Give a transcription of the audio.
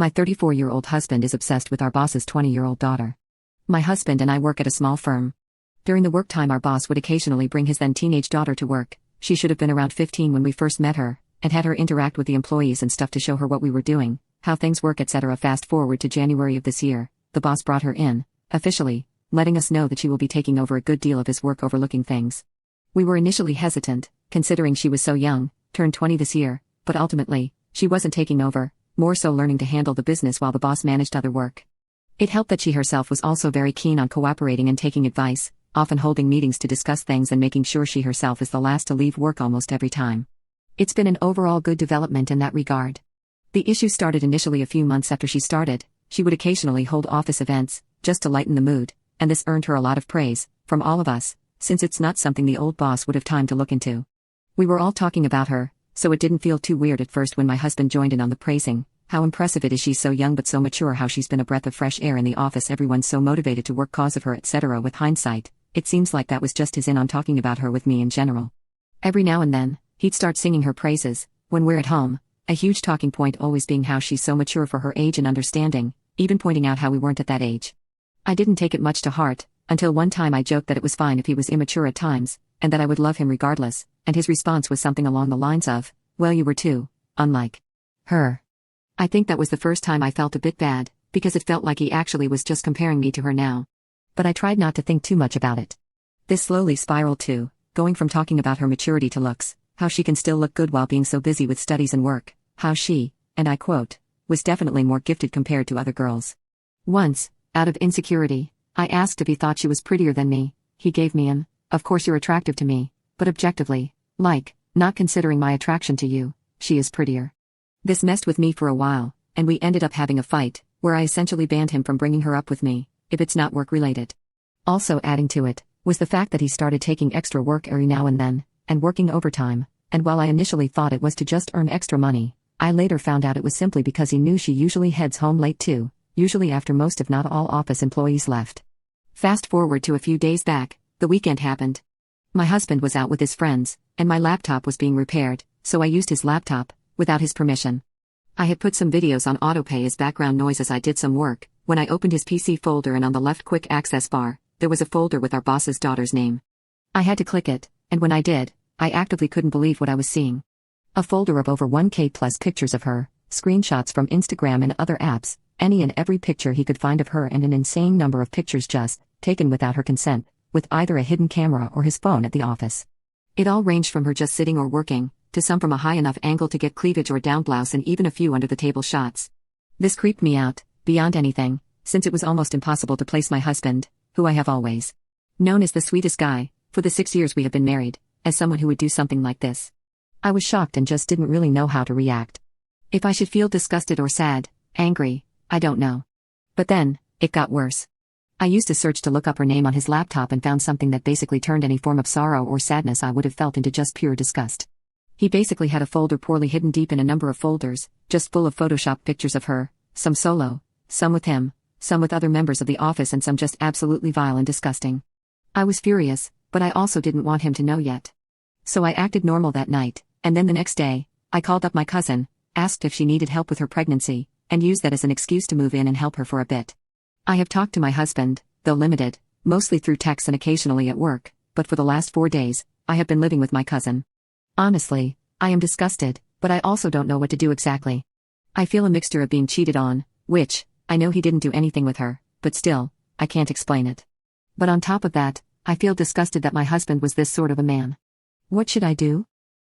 My 34-year-old husband is obsessed with our boss's 20-year-old daughter. My husband and I work at a small firm. During the work time, our boss would occasionally bring his then teenage daughter to work. She should have been around 15 when we first met her, and had her interact with the employees and stuff to show her what we were doing, how things work, etc. Fast forward to January of this year, the boss brought her in, officially, letting us know that she will be taking over a good deal of his work, overlooking things. We were initially hesitant, considering she was so young, turned 20 this year, but ultimately, she wasn't taking over, more so learning to handle the business while the boss managed other work. It helped that she herself was also very keen on cooperating and taking advice, often holding meetings to discuss things and making sure she herself is the last to leave work almost every time. It's been an overall good development in that regard. The issue started initially a few months after she started. She would occasionally hold office events, just to lighten the mood, and this earned her a lot of praise, from all of us, since it's not something the old boss would have time to look into. We were all talking about her, so it didn't feel too weird at first when my husband joined in on the praising. How impressive it is, she's so young but so mature, how she's been a breath of fresh air in the office, everyone's so motivated to work cause of her, etc. With hindsight, it seems like that was just his in on talking about her with me in general. Every now and then, he'd start singing her praises, when we're at home, a huge talking point always being how she's so mature for her age and understanding, even pointing out how we weren't at that age. I didn't take it much to heart, until one time I joked that it was fine if he was immature at times, and that I would love him regardless, and his response was something along the lines of, "Well, you were too, unlike her." I think that was the first time I felt a bit bad, because it felt like he actually was just comparing me to her now. But I tried not to think too much about it. This slowly spiraled too, going from talking about her maturity to looks, how she can still look good while being so busy with studies and work, how she, and I quote, was definitely more gifted compared to other girls. Once, out of insecurity, I asked if he thought she was prettier than me. He gave me an, "Of course you're attractive to me, but objectively, like, not considering my attraction to you, she is prettier." This messed with me for a while, and we ended up having a fight, where I essentially banned him from bringing her up with me, if it's not work-related. Also adding to it, was the fact that he started taking extra work every now and then, and working overtime, and while I initially thought it was to just earn extra money, I later found out it was simply because he knew she usually heads home late too, usually after most if not all office employees left. Fast forward to a few days back, the weekend happened. My husband was out with his friends, and my laptop was being repaired, so I used his laptop, without his permission. I had put some videos on autopay as background noise as I did some work, when I opened his PC folder, and on the left quick access bar, there was a folder with our boss's daughter's name. I had to click it, and when I did, I actively couldn't believe what I was seeing. A folder of over 1K plus pictures of her, screenshots from Instagram and other apps, any and every picture he could find of her, and an insane number of pictures just taken without her consent, with either a hidden camera or his phone at the office. It all ranged from her just sitting or working, to some from a high enough angle to get cleavage or down blouse, and even a few under the table shots. This creeped me out, beyond anything, since it was almost impossible to place my husband, who I have always known as the sweetest guy, for the 6 years we have been married, as someone who would do something like this. I was shocked and just didn't really know how to react. If I should feel disgusted or sad, angry, I don't know. But then, it got worse. I used a search to look up her name on his laptop and found something that basically turned any form of sorrow or sadness I would have felt into just pure disgust. He basically had a folder poorly hidden deep in a number of folders, just full of Photoshop pictures of her, some solo, some with him, some with other members of the office, and some just absolutely vile and disgusting. I was furious, but I also didn't want him to know yet. So I acted normal that night, and then the next day, I called up my cousin, asked if she needed help with her pregnancy, and used that as an excuse to move in and help her for a bit. I have talked to my husband, though limited, mostly through text and occasionally at work, but for the last 4 days, I have been living with my cousin. Honestly, I am disgusted, but I also don't know what to do exactly. I feel a mixture of being cheated on, which, I know he didn't do anything with her, but still, I can't explain it. But on top of that, I feel disgusted that my husband was this sort of a man. What should I do?